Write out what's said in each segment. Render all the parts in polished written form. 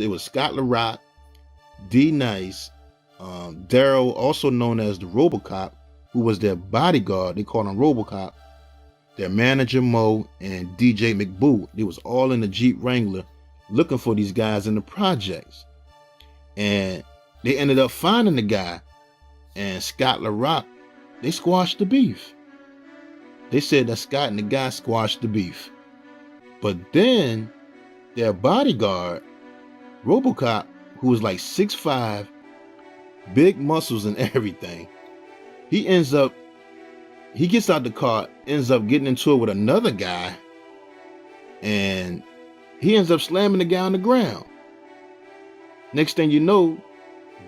It was Scott LaRock, D Nice, Daryl, also known as the Robocop, who was their bodyguard. They called him Robocop. Their manager Mo and DJ McBoo. They was all in the Jeep Wrangler looking for these guys in the projects. And they ended up finding the guy. And Scott LaRock, they squashed the beef. They said that Scott and the guy squashed the beef. But then their bodyguard, Robocop, who was like 6'5", big muscles and everything, he gets out the car, ends up getting into it with another guy, and he ends up slamming the guy on the ground. Next thing you know,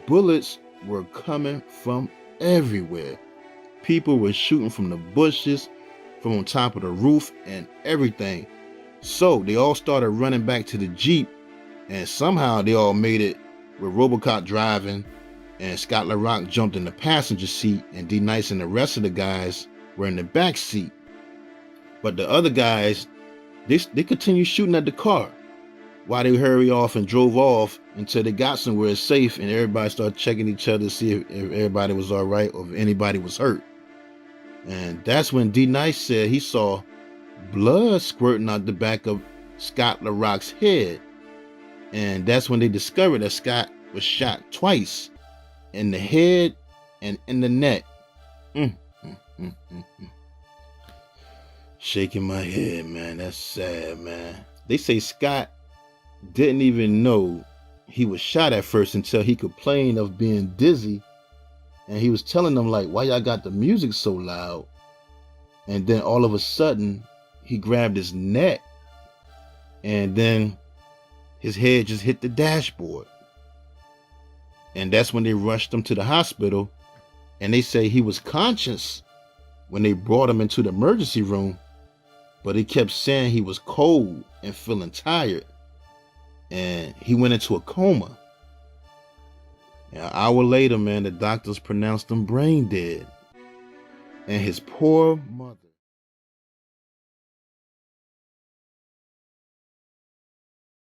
bullets were coming from everywhere. People were shooting from the bushes, from on top of the roof, and everything. So they all started running back to the Jeep, and somehow they all made it with Robocop driving, and Scott LaRock jumped in the passenger seat, and D Nice and the rest of the guys were in the back seat. But the other guys, they continued shooting at the car while they hurried off and drove off until they got somewhere safe, and everybody started checking each other to see if everybody was all right or if anybody was hurt. And that's when D Nice said he saw blood squirting out the back of Scott LaRock's head. And that's when they discovered that Scott was shot twice, in the head and in the neck. Shaking my head, man. That's sad, man. They say Scott didn't even know he was shot at first until he complained of being dizzy. And he was telling them, like, why y'all got the music so loud? And then all of a sudden, he grabbed his neck, and then his head just hit the dashboard. And that's when they rushed him to the hospital. And they say he was conscious when they brought him into the emergency room, but he kept saying he was cold and feeling tired. And he went into a coma. And an hour later, man, the doctors pronounced him brain dead. And his poor